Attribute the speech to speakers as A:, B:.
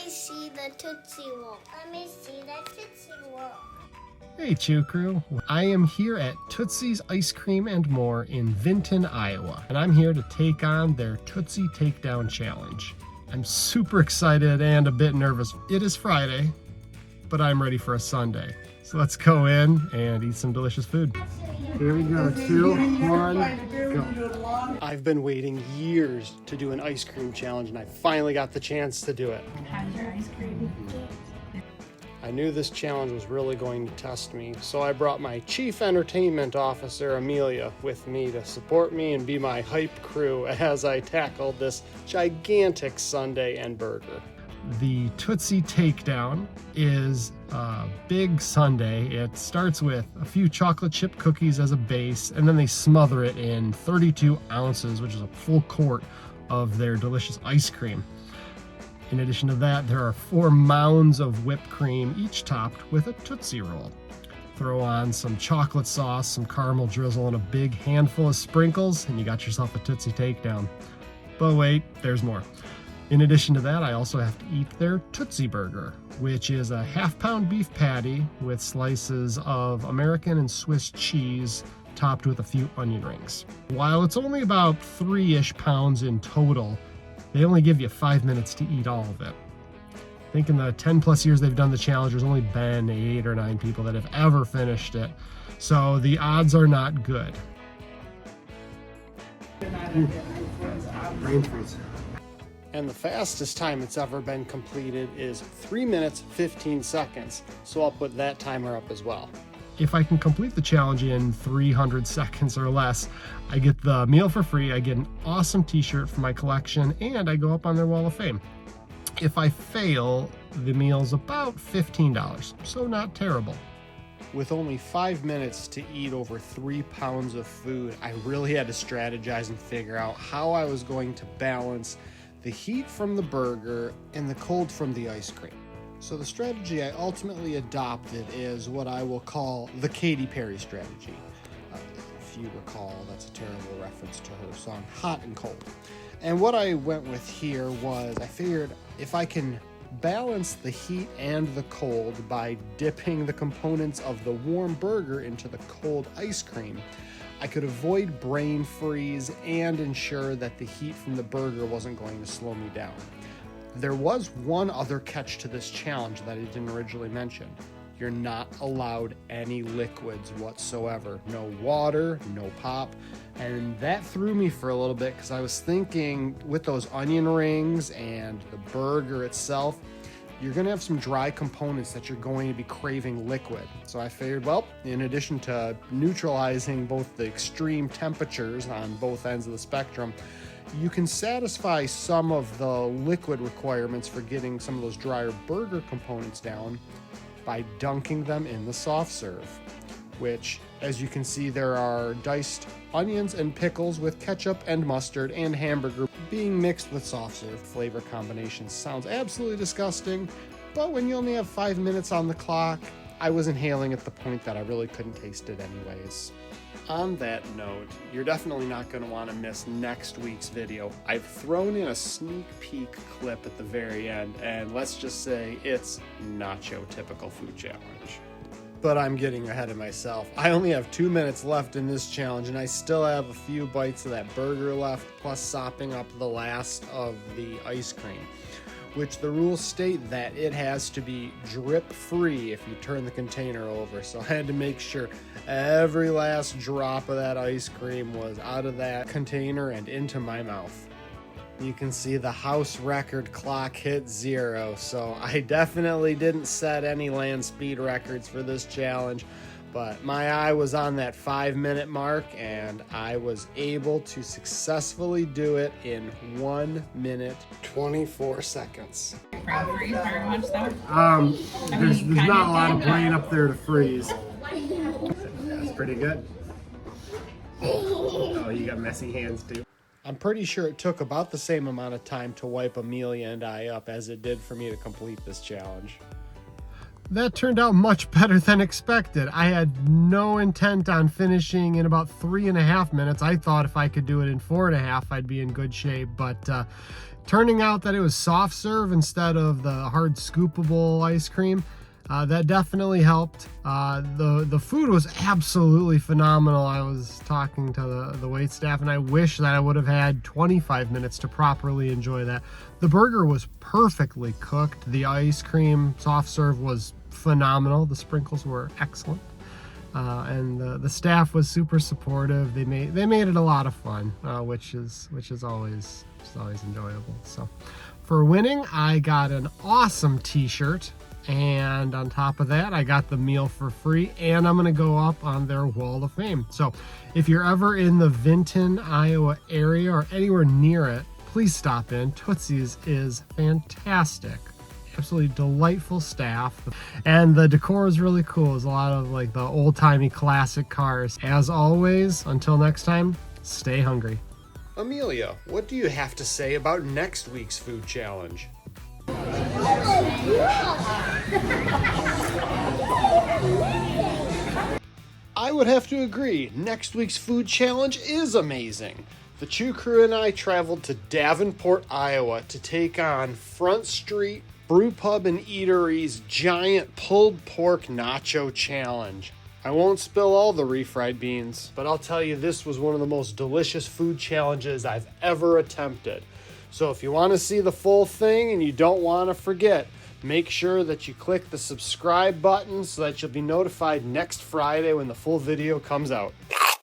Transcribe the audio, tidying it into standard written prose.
A: me see the Tootsie Roll. Let me see the Tootsie Roll.
B: Hey Chew Crew, I am here at Tootsie's Ice Cream and More in Vinton, Iowa, and I'm here to take on their Tootsie Takedown Challenge. I'm super excited and a bit nervous. It is Friday, but I'm ready for a Sunday. So let's go in and eat some delicious food. Here we go, 2, 1, go. I've been waiting years to do an ice cream challenge and I finally got the chance to do it.
C: How's your ice cream?
B: I knew this challenge was really going to test me, so I brought my Chief Entertainment Officer, Amelia, with me to support me and be my hype crew as I tackled this gigantic sundae and burger. The Tootsie Takedown is a big sundae. It starts with a few chocolate chip cookies as a base, and then they smother it in 32 ounces, which is a full quart of their delicious ice cream. In addition to that, there are 4 mounds of whipped cream, each topped with a Tootsie Roll. Throw on some chocolate sauce, some caramel drizzle, and a big handful of sprinkles, and you got yourself a Tootsie Takedown. But wait, there's more. In addition to that, I also have to eat their Tootsie Burger, which is a half-pound beef patty with slices of American and Swiss cheese topped with a few onion rings. While it's only about 3-ish pounds in total, they only give you 5 minutes to eat all of it. I think in the 10 plus years they've done the challenge, there's only been 8 or 9 people that have ever finished it. So the odds are not good. Brain freeze. And the fastest time it's ever been completed is 3 minutes, 15 seconds. So I'll put that timer up as well. If I can complete the challenge in 300 seconds or less, I get the meal for free, I get an awesome t-shirt for my collection, and I go up on their wall of fame. If I fail, the meal's about $15, so not terrible. With only 5 minutes to eat over 3 pounds of food, I really had to strategize and figure out how I was going to balance the heat from the burger and the cold from the ice cream. So the strategy I ultimately adopted is what I will call the Katy strategy. If you recall, that's a terrible reference to her song Hot and Cold. And what I went with here was I figured if I can balance the heat and the cold by dipping the components of the warm burger into the cold ice cream, I could avoid brain freeze and ensure that the heat from the burger wasn't going to slow me down. There was one other catch to this challenge that I didn't originally mention. You're not allowed any liquids whatsoever. No water, no pop. And that threw me for a little bit because I was thinking with those onion rings and the burger itself, you're gonna have some dry components that you're going to be craving liquid. So I figured, well, in addition to neutralizing both the extreme temperatures on both ends of the spectrum, you can satisfy some of the liquid requirements for getting some of those drier burger components down by dunking them in the soft serve, which, as you can see, there are diced onions and pickles with ketchup and mustard and hamburger being mixed with soft serve. Flavor combination sounds absolutely disgusting, but when you only have 5 minutes on the clock, I was inhaling at the point that I really couldn't taste it anyways. On that note, you're definitely not going to want to miss next week's video. I've thrown in a sneak peek clip at the very end, and let's just say it's not your typical food challenge. But I'm getting ahead of myself. I only have 2 minutes left in this challenge, and I still have a few bites of that burger left, plus sopping up the last of the ice cream, which the rules state that it has to be drip free if you turn the container over. So I had to make sure every last drop of that ice cream was out of that container and into my mouth. You can see the house record clock hit 0, so I definitely didn't set any land speed records for this challenge, but my eye was on that 5-minute mark and I was able to successfully do it in 1 minute, 24 seconds.
C: Brain freeze very much though?
B: There's not a lot of brain up there to freeze. That's pretty good. Oh, you got messy hands too. I'm pretty sure it took about the same amount of time to wipe Amelia and I up as it did for me to complete this challenge. That turned out much better than expected. I had no intent on finishing in about 3.5 minutes. I thought if I could do it in 4.5, I'd be in good shape, but Turning out that it was soft serve instead of the hard scoopable ice cream, that definitely helped. The food was absolutely phenomenal. I was talking to the wait staff, and I wish that I would have had 25 minutes to properly enjoy that. The burger was perfectly cooked. The ice cream soft serve was phenomenal. The sprinkles were excellent. And the staff was super supportive. They made it a lot of fun, which is always enjoyable. So for winning, I got an awesome t-shirt, and on top of that, I got the meal for free, and I'm gonna go up on their wall of fame. So if you're ever in the Vinton, Iowa area or anywhere near it, please stop in. Tootsie's is fantastic. Absolutely delightful staff, and the decor is really cool. There's a lot of like the old-timey classic cars. As always, until next time, stay hungry. Amelia, what do you have to say about next week's food challenge? I would have to agree. Next week's food challenge is amazing. The Chew Crew and I traveled to Davenport, Iowa to take on Front Street Brew Pub and Eatery's giant pulled pork nacho challenge. I won't spill all the refried beans, but I'll tell you this was one of the most delicious food challenges I've ever attempted. So if you want to see the full thing and you don't want to forget, make sure that you click the subscribe button so that you'll be notified next Friday when the full video comes out.